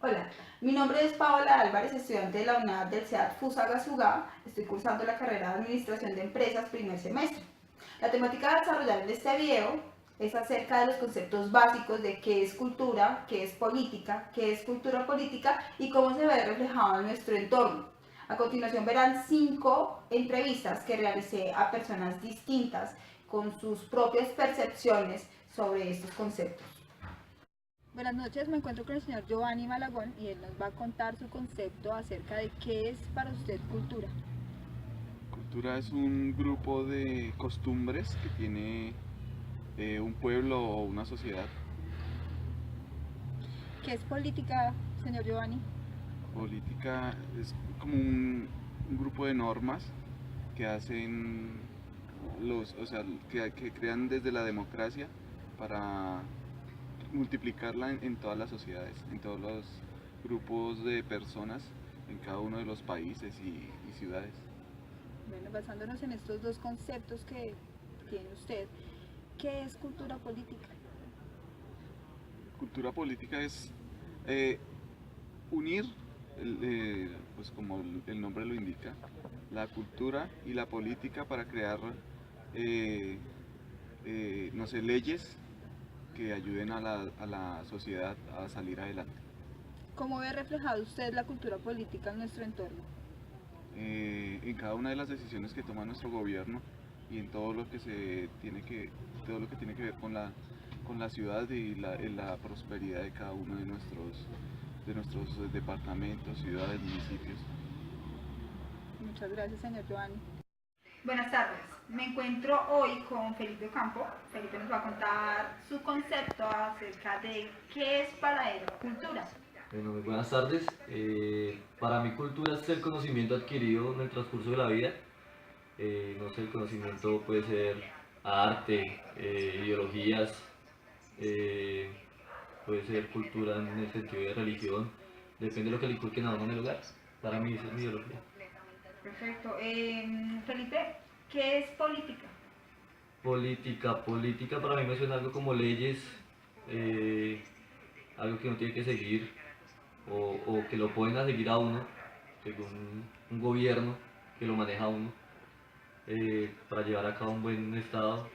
Hola, mi nombre es Paola Álvarez, estudiante de la UNAD del CEAD Fusagasugá. Estoy cursando la carrera de Administración de Empresas primer semestre. La temática a desarrollar en este video es acerca de los conceptos básicos de qué es cultura, qué es política, qué es cultura política y cómo se ve reflejado en nuestro entorno. A continuación verán 5 entrevistas que realicé a personas distintas con sus propias percepciones sobre estos conceptos. Buenas noches, me encuentro con el señor Giovanni Malagón y él nos va a contar su concepto acerca de qué es para usted cultura. Cultura es un grupo de costumbres que tiene un pueblo o una sociedad. ¿Qué es política, señor Giovanni? Política es como un grupo de normas que hacen o sea, que crean desde la democracia para multiplicarla en todas las sociedades, en todos los grupos de personas, en cada uno de los países y ciudades. Bueno, basándonos en estos dos conceptos que tiene usted, ¿qué es cultura política? Cultura política es eh, unir, pues como el nombre lo indica, la cultura y la política para crear, eh, no sé, leyes que ayuden a la sociedad a salir adelante. ¿Cómo ve reflejado usted la cultura política en nuestro entorno? En cada una de las decisiones que toma nuestro gobierno y en todo lo que todo lo que tiene que ver con la ciudad y la prosperidad de cada uno de nuestros departamentos, ciudades, municipios. Muchas gracias, señor Giovanni. Buenas tardes, me encuentro hoy con Felipe Ocampo. Felipe nos va a contar su concepto acerca de qué es para él cultura. Bueno, muy buenas tardes. Para mí cultura es el conocimiento adquirido en el transcurso de la vida. No sé, el conocimiento puede ser arte, ideologías, eh, puede ser cultura en el sentido de religión. Depende de lo que le inculquen a uno en el hogar. Para mí esa es mi ideología. Perfecto. Felipe, ¿qué es política? Política para mí me suena algo como leyes, eh, algo que uno tiene que seguir o que lo pueden a seguir a uno, según un gobierno que lo maneja a uno, para llevar a cabo un buen estado,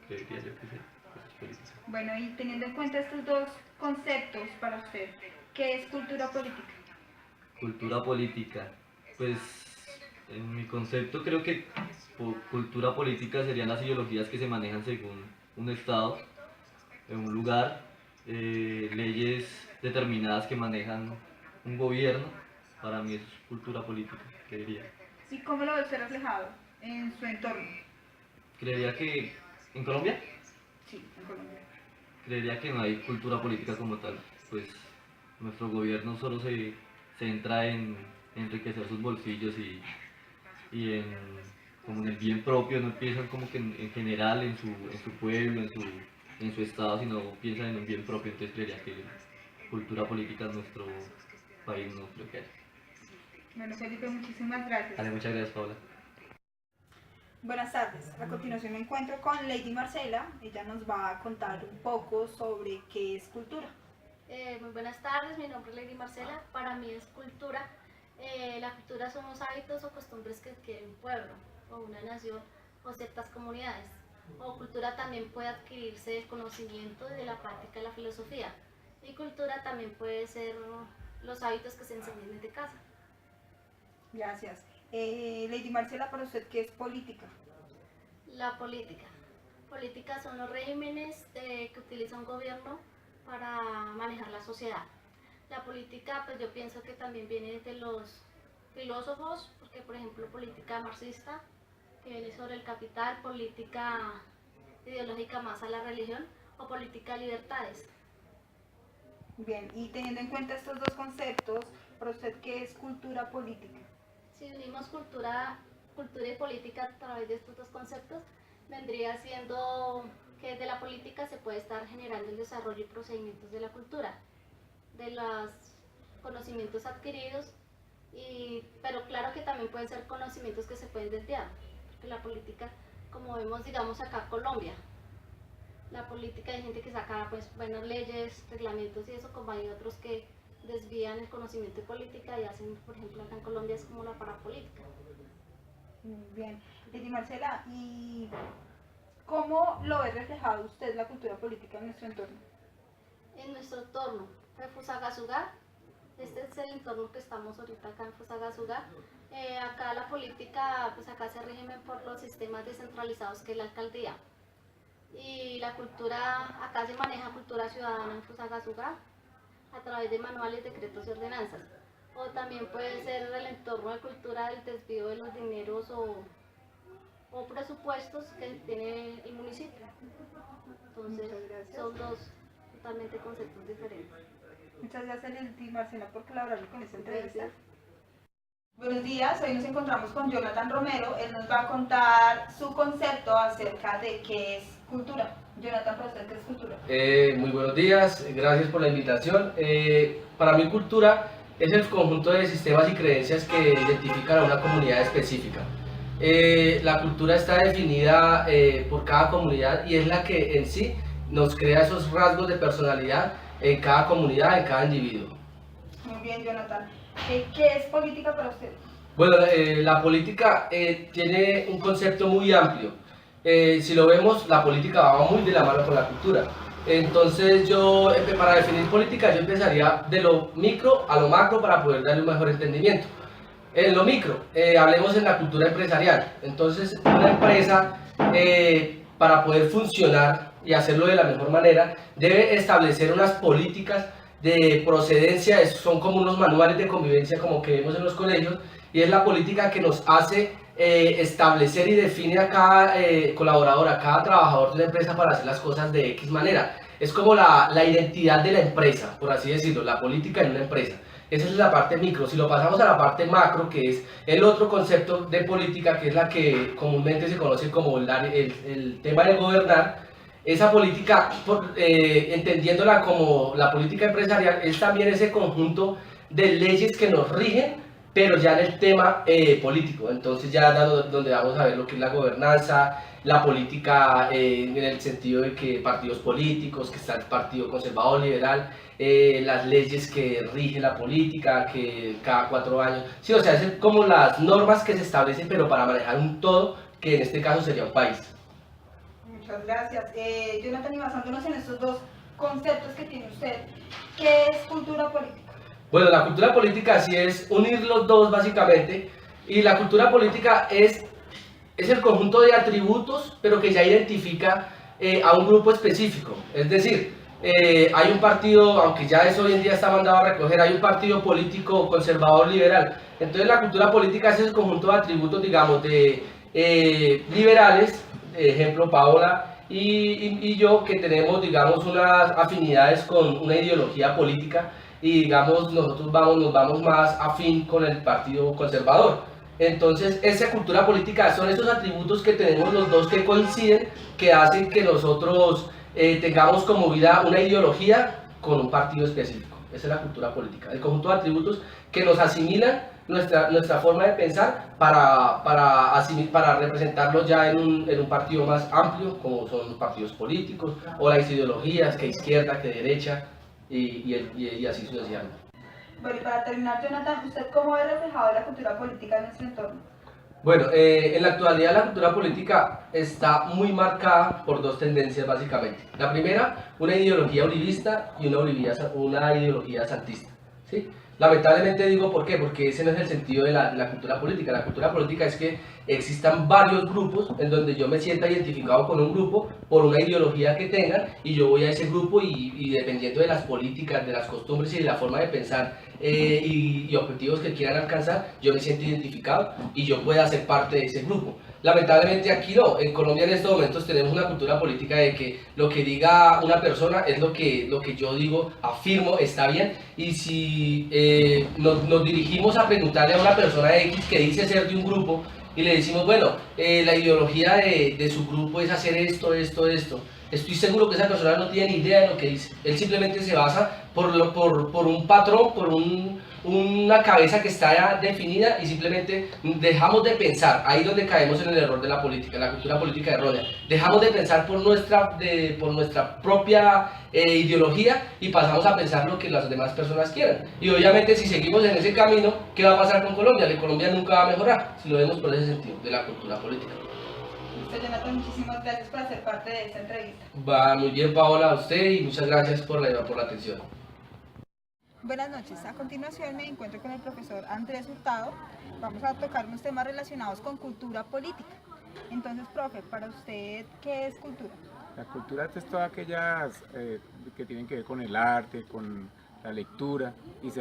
creería yo que sí, eso es política. Bueno, y teniendo en cuenta estos dos conceptos para usted, ¿qué es cultura política? Cultura política, pues en mi concepto creo que cultura política serían las ideologías que se manejan según un estado, en un lugar, leyes determinadas que manejan un gobierno. Para mí eso es cultura política, creería. ¿Y cómo lo ve usted reflejado en su entorno? Creería que en Colombia, Sí, en Colombia. creería que no hay cultura política como tal, pues nuestro gobierno solo se centra en enriquecer sus bolsillos y en, como en el bien propio, no piensan como que en general en su pueblo, en su estado, sino piensan en un bien propio, entonces creería que cultura política en nuestro país no creo que haya. Bueno, Felipe, muchísimas gracias. Vale, muchas gracias Paula. Buenas tardes. A continuación me encuentro con Lady Marcela. Ella nos va a contar un poco sobre qué es cultura. Muy buenas tardes, mi nombre es Lady Marcela. Para mí es cultura. La cultura son los hábitos o costumbres que adquiere un pueblo o una nación o ciertas comunidades. O cultura también puede adquirirse del conocimiento y de la práctica de la filosofía. Y cultura también puede ser los hábitos que se enseñan desde casa. Gracias. Lady Marcela, para usted, ¿qué es política? La política. Política son los regímenes que utiliza un gobierno para manejar la sociedad. La política, pues yo pienso que también viene de los filósofos, porque por ejemplo política marxista, que viene sobre el capital, política ideológica más a la religión, o política de libertades. Bien, y teniendo en cuenta estos dos conceptos, para usted, ¿qué es cultura política? Si unimos cultura y política a través de estos dos conceptos, vendría siendo que de la política se puede estar generando el desarrollo y procedimientos de la cultura, de los conocimientos adquiridos, pero claro que también pueden ser conocimientos que se pueden desviar, porque la política, como vemos digamos acá Colombia, la política hay gente que saca pues buenas leyes, reglamentos y eso, como hay otros que desvían el conocimiento de política y hacen, por ejemplo, acá en Colombia es como la parapolítica. Muy bien. Lady Marcela, ¿y cómo lo ve reflejado usted la cultura política en nuestro entorno? En nuestro entorno, de Fusagasugá, este es el entorno que estamos ahorita acá en Fusagasugá. Acá la política, pues acá se rigen por los sistemas descentralizados que es la alcaldía. Y la cultura, acá se maneja cultura ciudadana en Fusagasugá a través de manuales, decretos y ordenanzas. O también puede ser el entorno de cultura del desvío de los dineros o presupuestos que tiene el municipio. Entonces, son dos totalmente conceptos diferentes. Muchas gracias, Lady Marcela, por colaborar con esta entrevista. Buenos días, hoy nos encontramos con Jonathan Romero. Él nos va a contar su concepto acerca de qué es cultura. Jonathan, ¿para usted qué es cultura? Muy buenos días, gracias por la invitación. Para mí cultura es el conjunto de sistemas y creencias que identifican a una comunidad específica. La cultura está definida por cada comunidad y es la que en sí nos crea esos rasgos de personalidad en cada comunidad, en cada individuo. Muy bien, Jonathan. ¿Qué es política para usted? Bueno, la política tiene un concepto muy amplio. Si lo vemos, la política va muy de la mano con la cultura. Entonces yo, para definir política, yo empezaría de lo micro a lo macro para poder darle un mejor entendimiento. En lo micro, hablemos en la cultura empresarial. Entonces, una empresa, para poder funcionar y hacerlo de la mejor manera, debe establecer unas políticas de procedencia, son como unos manuales de convivencia como que vemos en los colegios, y es la política que nos hace establecer y define a cada colaborador, a cada trabajador de una empresa para hacer las cosas de X manera. Es como la identidad de la empresa, por así decirlo, la política en una empresa. Esa es la parte micro. Si lo pasamos a la parte macro, que es el otro concepto de política, que es la que comúnmente se conoce como el tema de gobernar, esa política, entendiéndola como la política empresarial, es también ese conjunto de leyes que nos rigen, pero ya en el tema político. Entonces ya donde vamos a ver lo que es la gobernanza, la política en el sentido de que partidos políticos, que está el partido conservador liberal, las leyes que rigen la política, que cada 4 años, sí, o sea, es como las normas que se establecen, pero para manejar un todo, que en este caso sería un país. Muchas gracias. Jonathan, y basándonos en estos dos conceptos que tiene usted, ¿qué es cultura política? Bueno, la cultura política sí es unir los dos básicamente, y la cultura política es el conjunto de atributos, pero que ya identifica a un grupo específico. Es decir, hay un partido, aunque ya eso hoy en día está mandado a recoger, hay un partido político conservador liberal. Entonces la cultura política es el conjunto de atributos, digamos, de liberales, ejemplo Paola y yo, que tenemos, digamos, unas afinidades con una ideología política, y digamos nosotros nos vamos más afín con el partido conservador. Entonces esa cultura política son esos atributos que tenemos los dos que coinciden, que hacen que nosotros tengamos como vida una ideología con un partido específico. Esa es la cultura política, el conjunto de atributos que nos asimilan nuestra forma de pensar para representarlo ya en un partido más amplio, como son los partidos políticos o las ideologías, que izquierda, que derecha, y así sucesivamente. Bueno, y para terminar, Jonathan, ¿usted cómo ve reflejado la cultura política en nuestro entorno? Bueno, en la actualidad la cultura política está muy marcada por dos tendencias básicamente. La primera, una ideología uribista y una ideología santista, ¿sí? Lamentablemente digo ¿por qué? Porque ese no es el sentido de la cultura política. La cultura política es que existan varios grupos en donde yo me sienta identificado con un grupo por una ideología que tengan, y yo voy a ese grupo y dependiendo de las políticas, de las costumbres y de la forma de pensar y objetivos que quieran alcanzar, yo me siento identificado y yo pueda ser parte de ese grupo. Lamentablemente aquí no. En Colombia en estos momentos tenemos una cultura política de que lo que diga una persona es lo que yo digo, afirmo, está bien, y si nos dirigimos a preguntarle a una persona X que dice ser de un grupo y le decimos, bueno, la ideología de su grupo es hacer esto, estoy seguro que esa persona no tiene ni idea de lo que dice. Él simplemente se basa por un patrón, por una cabeza que está ya definida, y simplemente dejamos de pensar. Ahí es donde caemos en el error de la política, la cultura política errónea. Dejamos de pensar por nuestra propia ideología, y pasamos a pensar lo que las demás personas quieran. Y obviamente, si seguimos en ese camino, ¿qué va a pasar con Colombia? Que Colombia nunca va a mejorar, si lo vemos por ese sentido de la cultura política. Listo, Jonathan, muchísimas gracias por hacer parte de esta entrevista. Va muy bien, Paola, a usted, y muchas gracias por la atención. Buenas noches. A continuación me encuentro con el profesor Andrés Hurtado. Vamos a tocar unos temas relacionados con cultura política. Entonces, profe, para usted, ¿qué es cultura? La cultura es todas aquellas que tienen que ver con el arte, con la lectura, y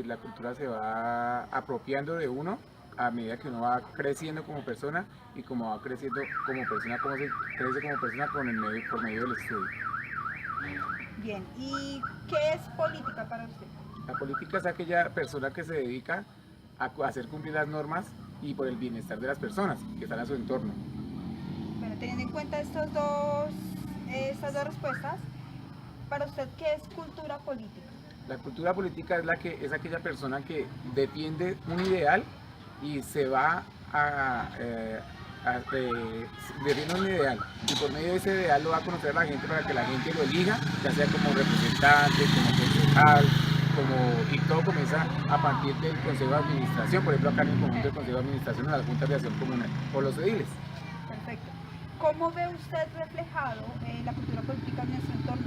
la cultura se va apropiando de uno a medida que uno va creciendo como persona, y como va creciendo como persona, como se crece como persona por medio del estudio. Bien, ¿y qué es política para usted? La política es aquella persona que se dedica a hacer cumplir las normas y por el bienestar de las personas que están a su entorno. Bueno, teniendo en cuenta estas dos respuestas, para usted, ¿qué es cultura política? La cultura política es aquella persona que defiende un ideal y se va defiende un ideal, y por medio de ese ideal lo va a conocer a la gente para que la gente lo elija, ya sea como representante, como concejal, y todo comienza a partir del Consejo de Administración, por ejemplo acá en el conjunto del Consejo de Administración, en la Junta de Acción Comunal, o los ediles. Perfecto. ¿Cómo ve usted reflejado la cultura política en nuestro entorno?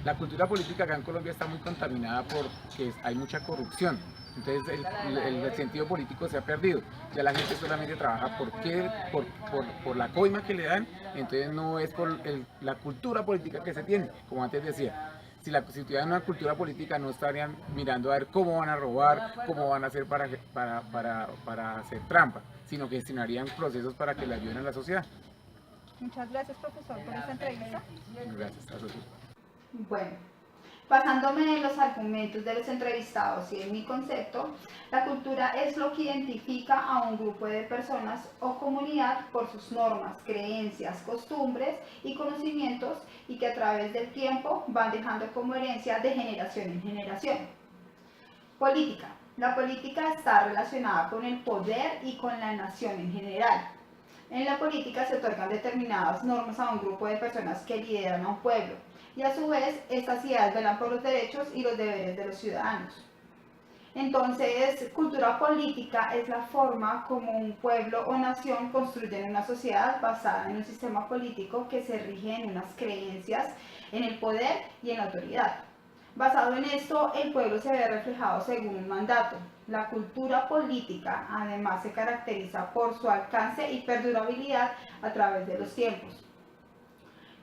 La cultura política acá en Colombia está muy contaminada porque hay mucha corrupción. Entonces el sentido político se ha perdido. Ya la gente solamente trabaja por la coima que le dan, entonces no es por la cultura política que se tiene, como antes decía. Si tuvieran una cultura política, no estarían mirando a ver cómo van a robar, cómo van a hacer para hacer trampa, sino que destinarían procesos para que le ayuden a la sociedad. Muchas gracias, profesor, por esta entrevista. Gracias a vosotros. Bueno, basándome en los argumentos de los entrevistados y en mi concepto, la cultura es lo que identifica a un grupo de personas o comunidad por sus normas, creencias, costumbres y conocimientos, y que a través del tiempo van dejando como herencia de generación en generación. Política. La política está relacionada con el poder y con la nación en general. En la política se otorgan determinadas normas a un grupo de personas que lideran a un pueblo, y a su vez estas ideas velan por los derechos y los deberes de los ciudadanos. Entonces, cultura política es la forma como un pueblo o nación construyen una sociedad basada en un sistema político que se rige en unas creencias, en el poder y en la autoridad. Basado en esto, el pueblo se ve reflejado según un mandato. La cultura política además se caracteriza por su alcance y perdurabilidad a través de los tiempos.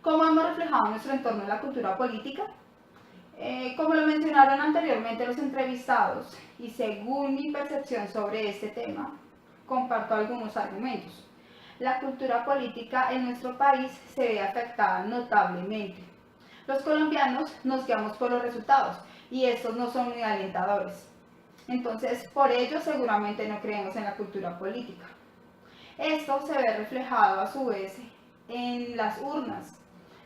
¿Cómo hemos reflejado nuestro entorno en la cultura política? Como lo mencionaron anteriormente los entrevistados, y según mi percepción sobre este tema, comparto algunos argumentos. La cultura política en nuestro país se ve afectada notablemente. Los colombianos nos guiamos por los resultados, y estos no son muy alentadores. Entonces, por ello seguramente no creemos en la cultura política. Esto se ve reflejado a su vez en las urnas,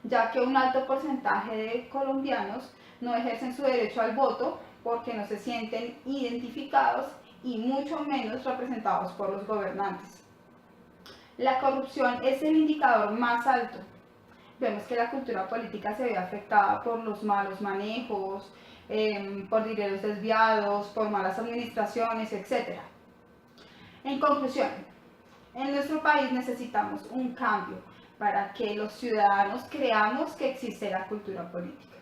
ya que un alto porcentaje de colombianos no ejercen su derecho al voto porque no se sienten identificados y mucho menos representados por los gobernantes. La corrupción es el indicador más alto. Vemos que la cultura política se ve afectada por los malos manejos, por dineros desviados, por malas administraciones, etc. En conclusión, en nuestro país necesitamos un cambio para que los ciudadanos creamos que existe la cultura política.